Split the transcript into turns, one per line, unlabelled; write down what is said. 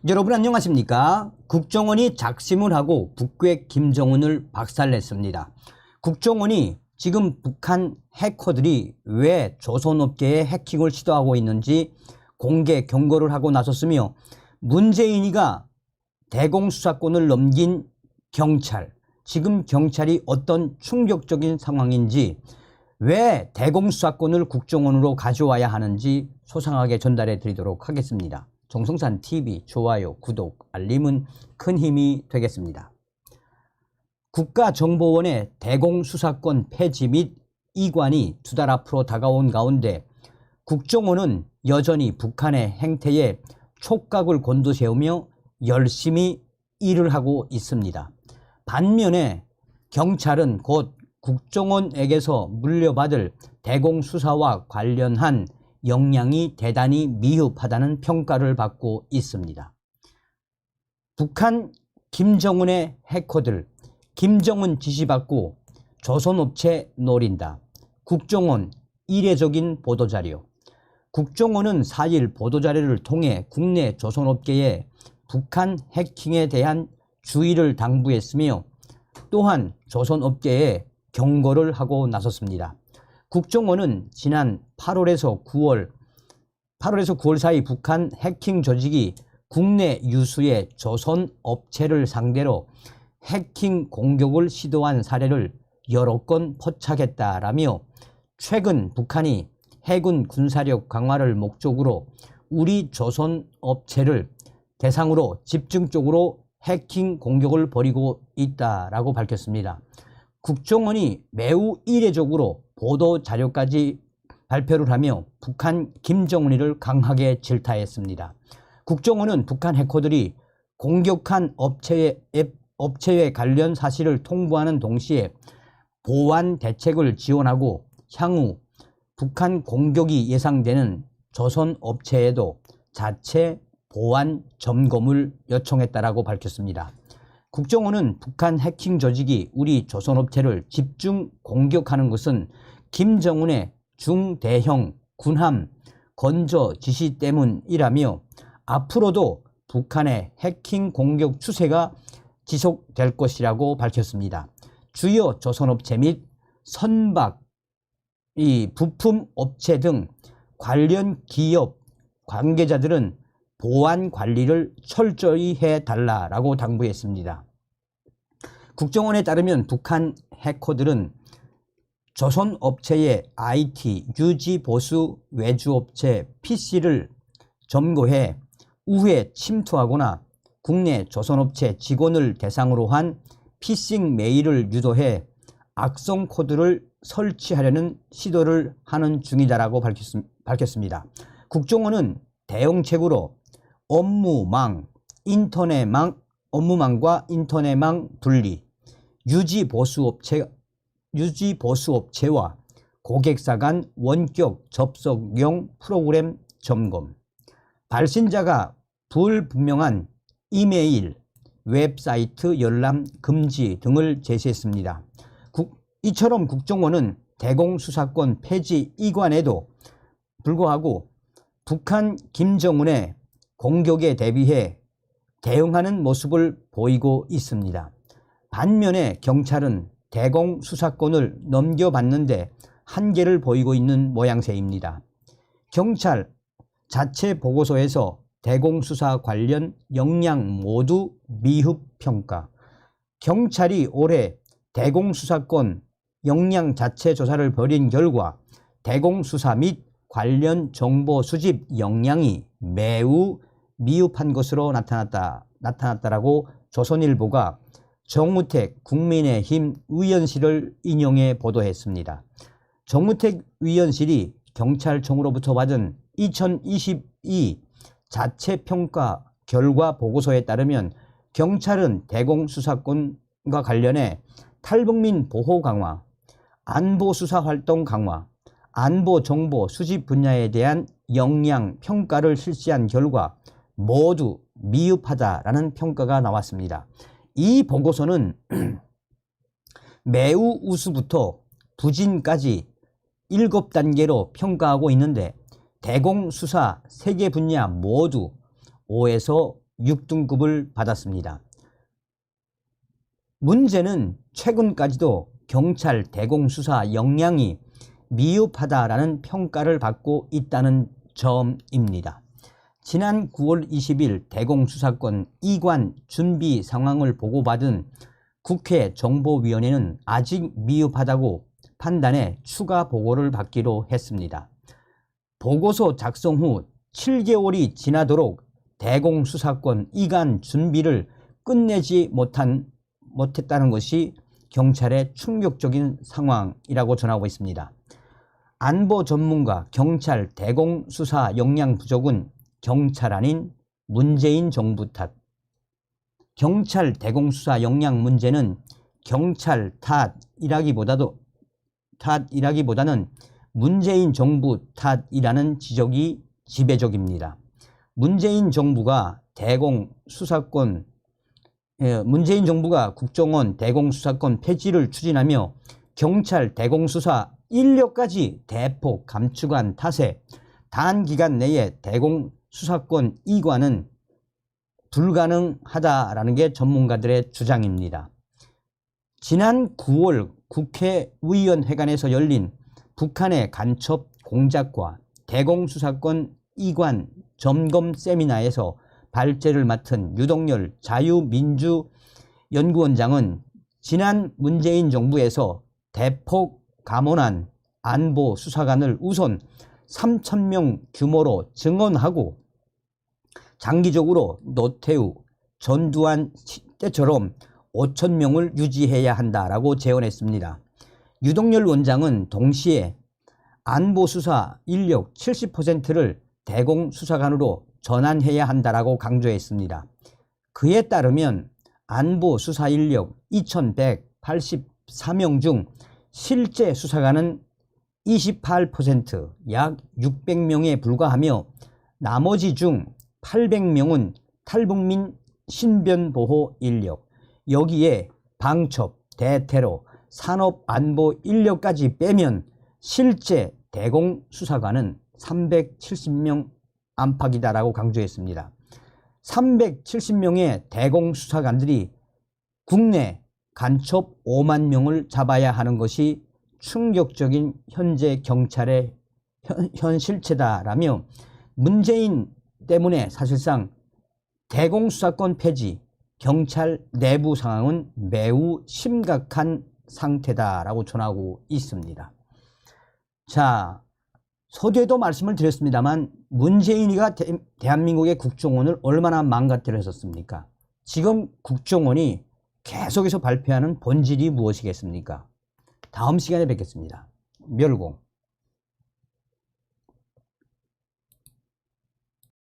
여러분 안녕하십니까? 국정원이 작심을 하고 북괴 김정은을 박살냈습니다. 국정원이 지금 북한 해커들이 왜 조선업계에 해킹을 시도하고 있는지 공개 경고를 하고 나섰으며, 문재인이가 대공수사권을 넘긴 경찰, 지금 경찰이 어떤 충격적인 상황인지, 왜 대공수사권을 국정원으로 가져와야 하는지 소상하게 전달해 드리도록 하겠습니다. 정성산TV 좋아요, 구독, 알림은 큰 힘이 되겠습니다. 국가정보원의 대공수사권 폐지 및 이관이 2달 앞으로 다가온 가운데 국정원은 여전히 북한의 행태에 촉각을 곤두세우며 열심히 일을 하고 있습니다. 반면에 경찰은 곧 국정원에게서 물려받을 대공수사와 관련한 역량이 대단히 미흡하다는 평가를 받고 있습니다. 북한 김정은의 해커들, 김정은 지시받고 조선업체 노린다. 국정원 이례적인 보도자료. 국정원은 4일 보도자료를 통해 국내 조선업계에 북한 해킹에 대한 주의를 당부했으며, 또한 조선업계에 경고를 하고 나섰습니다. 국정원은 지난 8월에서 9월 사이 북한 해킹 조직이 국내 유수의 조선업체를 상대로 해킹 공격을 시도한 사례를 여러 건 포착했다라며, 최근 북한이 해군 군사력 강화를 목적으로 우리 조선업체를 대상으로 집중적으로 해킹 공격을 벌이고 있다라고 밝혔습니다. 국정원이 매우 이례적으로 보도 자료까지 발표를 하며 북한 김정은이를 강하게 질타했습니다. 국정원은 북한 해커들이 공격한 업체에 관련 사실을 통보하는 동시에 보완 대책을 지원하고, 향후 북한 공격이 예상되는 조선 업체에도 자체 보완 점검을 요청했다라고 밝혔습니다. 국정원은 북한 해킹 조직이 우리 조선업체를 집중 공격하는 것은 김정은의 중대형 군함 건조 지시 때문이라며, 앞으로도 북한의 해킹 공격 추세가 지속될 것이라고 밝혔습니다. 주요 조선업체 및 선박, 부품 업체 등 관련 기업 관계자들은 보안 관리를 철저히 해달라고 당부했습니다. 국정원에 따르면 북한 해커들은 조선업체의 IT, 유지 보수 외주업체 PC를 점거해 우회 침투하거나 국내 조선업체 직원을 대상으로 한 피싱 메일을 유도해 악성 코드를 설치하려는 시도를 하는 중이다라고 밝혔습니다. 국정원은 대응책으로 업무망과 인터넷망 분리, 유지 보수업체와 고객사 간 원격 접속용 프로그램 점검, 발신자가 불분명한 이메일, 웹사이트 열람 금지 등을 제시했습니다. 이처럼 국정원은 대공수사권 폐지 이관에도 불구하고 북한 김정은의 공격에 대비해 대응하는 모습을 보이고 있습니다. 반면에 경찰은 대공수사권을 넘겨받는데 한계를 보이고 있는 모양새입니다. 경찰 자체 보고서에서 대공수사 관련 역량 모두 미흡 평가. 경찰이 올해 대공수사권 역량 자체 조사를 벌인 결과 대공수사 및 관련 정보 수집 역량이 매우 미흡한 것으로 나타났다라고 조선일보가 정우택 국민의힘 의원실을 인용해 보도했습니다. 정우택 의원실이 경찰청으로부터 받은 2022 자체평가 결과 보고서에 따르면 경찰은 대공수사권과 관련해 탈북민 보호 강화, 안보수사 활동 강화, 안보 정보 수집 분야에 대한 역량 평가를 실시한 결과 모두 미흡하다라는 평가가 나왔습니다. 이 보고서는 매우 우수부터 부진까지 7단계로 평가하고 있는데, 대공수사 3개 분야 모두 5에서 6등급을 받았습니다. 문제는 최근까지도 경찰 대공수사 역량이 미흡하다라는 평가를 받고 있다는 점입니다. 지난 9월 20일 대공수사권 이관 준비 상황을 보고받은 국회 정보위원회는 아직 미흡하다고 판단해 추가 보고를 받기로 했습니다. 보고서 작성 후 7개월이 지나도록 대공수사권 이관 준비를 끝내지 못했다는 것이 경찰의 충격적인 상황이라고 전하고 있습니다. 안보 전문가 경찰 대공수사 역량 부족은 경찰 아닌 문재인 정부 탓. 경찰 대공수사 역량 문제는 경찰 탓이라기보다는 문재인 정부 탓이라는 지적이 지배적입니다. 문재인 정부가 국정원 대공수사권 폐지를 추진하며 경찰 대공수사 인력까지 대폭 감축한 탓에 단기간 내에 대공수사권 이관은 불가능하다라는 게 전문가들의 주장입니다. 지난 9월 국회의원회관에서 열린 북한의 간첩 공작과 대공수사권 이관 점검 세미나에서 발제를 맡은 유동열 자유민주연구원장은 지난 문재인 정부에서 대폭 감원한 안보 수사관을 우선 3,000명 규모로 증원하고 장기적으로 노태우, 전두환 때처럼 5,000명을 유지해야 한다라고 제언했습니다. 유동열 원장은 동시에 안보수사 인력 70%를 대공수사관으로 전환해야 한다라고 강조했습니다. 그에 따르면 안보수사 인력 2,184명 중 실제 수사관은 28%, 약 600명에 불과하며 나머지 중 800명은 탈북민 신변보호 인력, 여기에 방첩, 대테러, 산업안보 인력까지 빼면 실제 대공수사관은 370명 안팎이다라고 강조했습니다. 370명의 대공수사관들이 국내 간첩 5만 명을 잡아야 하는 것이 충격적인 현재 경찰의 현 실체다라며 문재인 때문에 사실상 대공수사권 폐지, 경찰 내부 상황은 매우 심각한 상태다라고 전하고 있습니다. 자, 서두에도 말씀을 드렸습니다만 문재인이가 대한민국의 국정원을 얼마나 망가뜨려 했었습니까? 지금 국정원이 계속해서 발표하는 본질이 무엇이겠습니까? 다음 시간에 뵙겠습니다. 멸공.